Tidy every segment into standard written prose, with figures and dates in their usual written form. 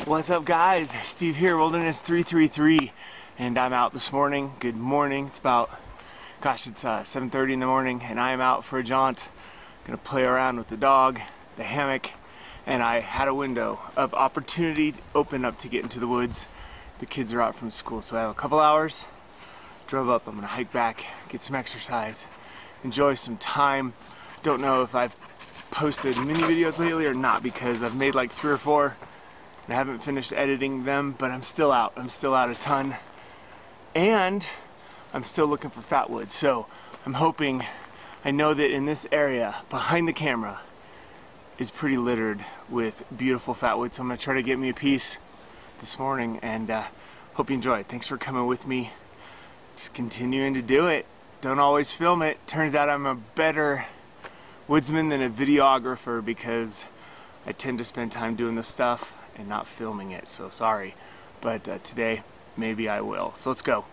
What's up, guys? Steve here, Wilderness 333, and I'm out this morning. Good morning. It's about, it's 7:30 in the morning, and I am out for a jaunt. Gonna play around with the dog, the hammock, and I had a window of opportunity open up to get into the woods. The kids are out from school, so I have a couple hours. Drove up. I'm gonna hike back, get some exercise, enjoy some time. Don't know if I've posted mini videos lately or not, because I've made like 3 or 4. I haven't finished editing them, but I'm still out. I'm still out a ton. And I'm still looking for fat wood. So I'm hoping, I know that in this area behind the camera is pretty littered with beautiful fat wood. So I'm gonna try to get me a piece this morning, and hope you enjoy it. Thanks for coming with me. Just continuing to do it. Don't always film it. Turns out I'm a better woodsman than a videographer, because I tend to spend time doing this stuff and not filming it, so sorry, but today maybe I will. So let's go.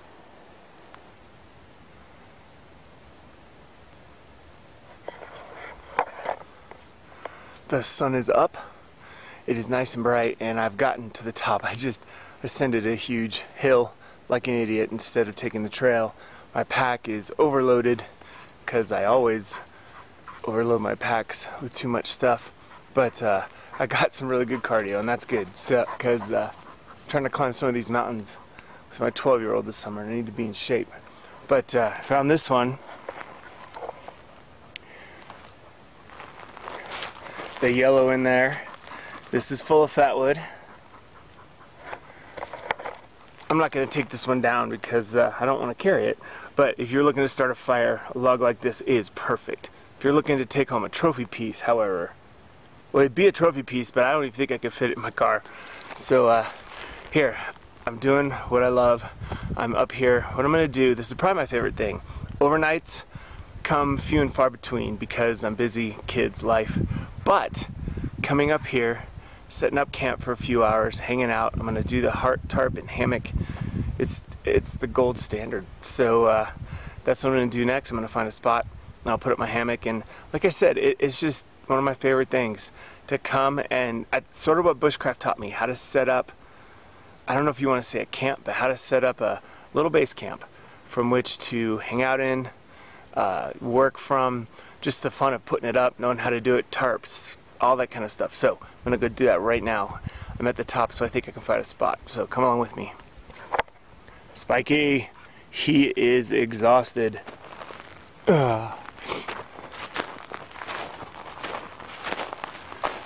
The sun is up, it is nice and bright, and I've gotten to the top. I just ascended a huge hill like an idiot instead of taking the trail. My pack is overloaded, because I always overload my packs with too much stuff, but I got some really good cardio, and that's good, so because I'm trying to climb some of these mountains with my 12-year-old this summer, and I need to be in shape. But I found this one, the yellow in there. This is full of fat wood. I'm not going to take this one down because I don't want to carry it, but if you're looking to start a fire, a log like this is perfect. If you're looking to take home a trophy piece, however, well, it'd be a trophy piece, but I don't even think I could fit it in my car. So here, I'm doing what I love. I'm up here. What I'm gonna do, this is probably my favorite thing. Overnights come few and far between because I'm busy, kids, life. But coming up here, setting up camp for a few hours, hanging out. I'm gonna do the heart tarp and hammock. It's the gold standard. So that's what I'm gonna do next. I'm gonna find a spot and I'll put up my hammock. And like I said, it's just one of my favorite things to come, and it's sort of what bushcraft taught me, how to set up, I don't know if you want to say a camp, but how to set up a little base camp from which to hang out in, work from, just the fun of putting it up, knowing how to do it, tarps, all that kind of stuff. So I'm gonna go do that right now. I'm at the top, so I think I can find a spot, so come along with me. Spiky, he is exhausted.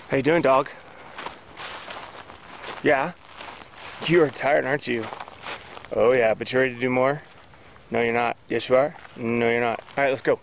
How you doing, dog? Yeah? You are tired, aren't you? Oh yeah, but you're ready to do more? No, you're not. Yes, you are? No, you're not. Alright, let's go.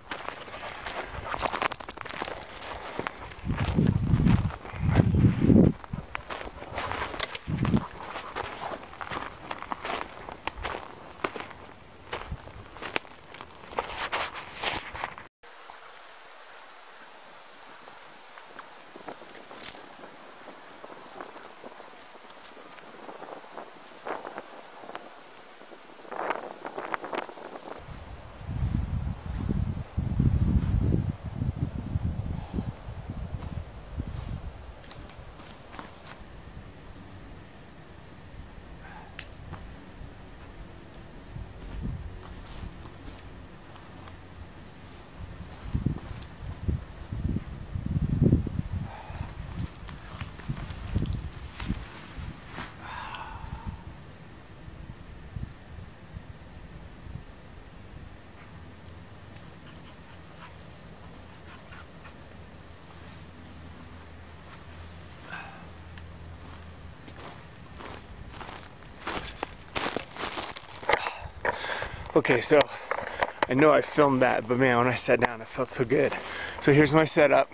Okay, so I know I filmed that, but man, when I sat down, it felt so good. So here's my setup,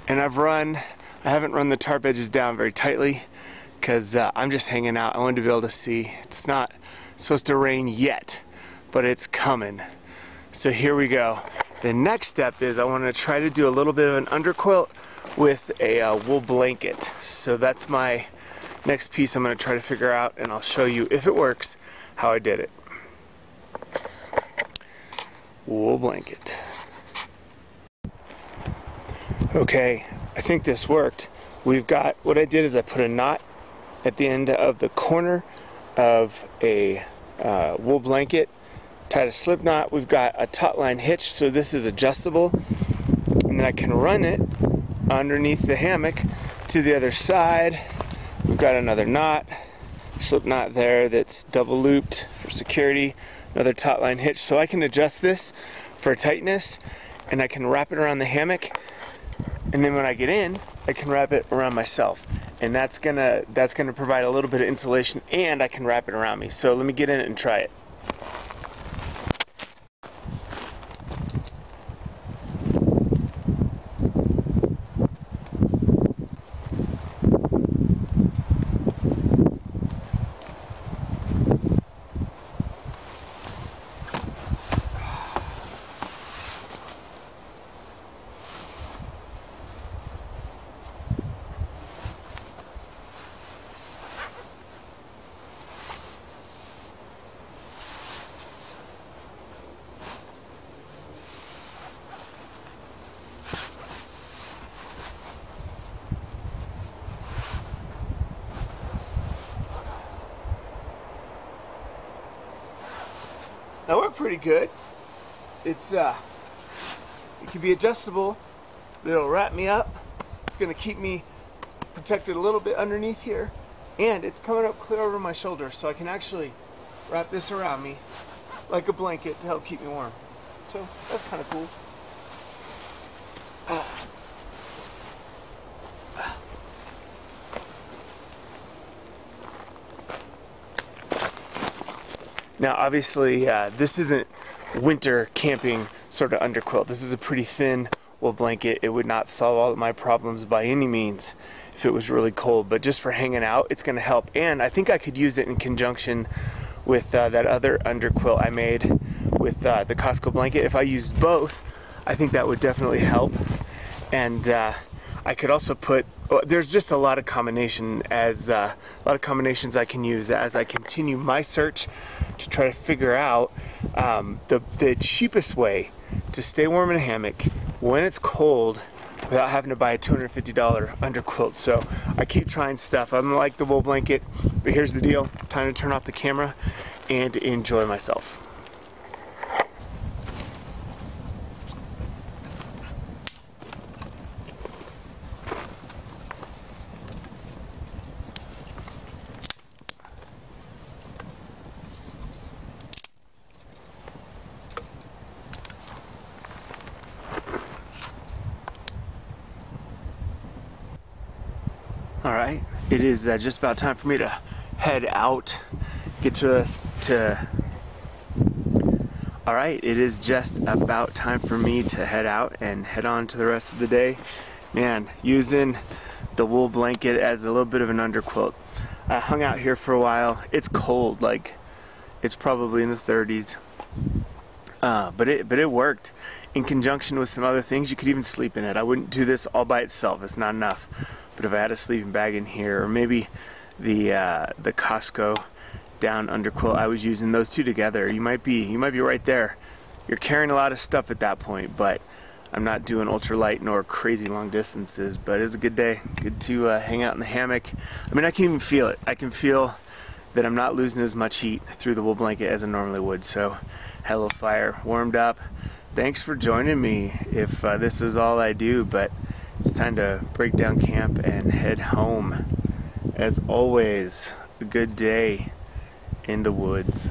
and I haven't run the tarp edges down very tightly because I'm just hanging out. I wanted to be able to see. It's not supposed to rain yet, but it's coming. So here we go. The next step is I want to try to do a little bit of an underquilt with a wool blanket. So that's my next piece I'm going to try to figure out, and I'll show you, if it works, how I did it. Wool blanket. Okay, I think this worked. we've got, what I did is I put a knot at the end of the corner of a wool blanket, tied a slip knot. We've got a taut line hitch, so this is adjustable, and then I can run it underneath the hammock to the other side. We've got another knot, slip knot there that's double looped for security, another taut line hitch, so I can adjust this for tightness, and I can wrap it around the hammock, and then when I get in, I can wrap it around myself, and that's gonna provide a little bit of insulation, and I can wrap it around me. So let me get in it and try it. That worked pretty good. It can be adjustable. It'll wrap me up. It's gonna keep me protected a little bit underneath here, and it's coming up clear over my shoulder, so I can actually wrap this around me like a blanket to help keep me warm. So that's kind of cool. Now obviously this isn't winter camping sort of underquilt. This is a pretty thin wool blanket. It would not solve all of my problems by any means if it was really cold, but just for hanging out, it's going to help. And I think I could use it in conjunction with that other underquilt I made with the Costco blanket. If I used both, I think that would definitely help. And I could also put, there's just a lot of combinations I can use as I continue my search to try to figure out the cheapest way to stay warm in a hammock when it's cold without having to buy a $250 underquilt. So I keep trying stuff. I'm like the wool blanket, but here's the deal. Time to turn off the camera and enjoy myself. All right, it is just about time for me to head out. All right, it is just about time for me to head out and head on to the rest of the day. Man, using the wool blanket as a little bit of an underquilt. I hung out here for a while. It's cold, like it's probably in the 30s. But it worked in conjunction with some other things. You could even sleep in it. I wouldn't do this all by itself. It's not enough. But if I had a sleeping bag in here, or maybe the Costco down underquilt I was using, those two together, you might be right there. You're carrying a lot of stuff at that point, but I'm not doing ultralight nor crazy long distances. But it was a good day. Good to hang out in the hammock. I mean, I can even feel it. I can feel that I'm not losing as much heat through the wool blanket as I normally would. So, had a little fire, warmed up. Thanks for joining me if this is all I do, but it's time to break down camp and head home. As always, a good day in the woods.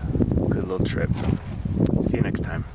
Good little trip. See you next time.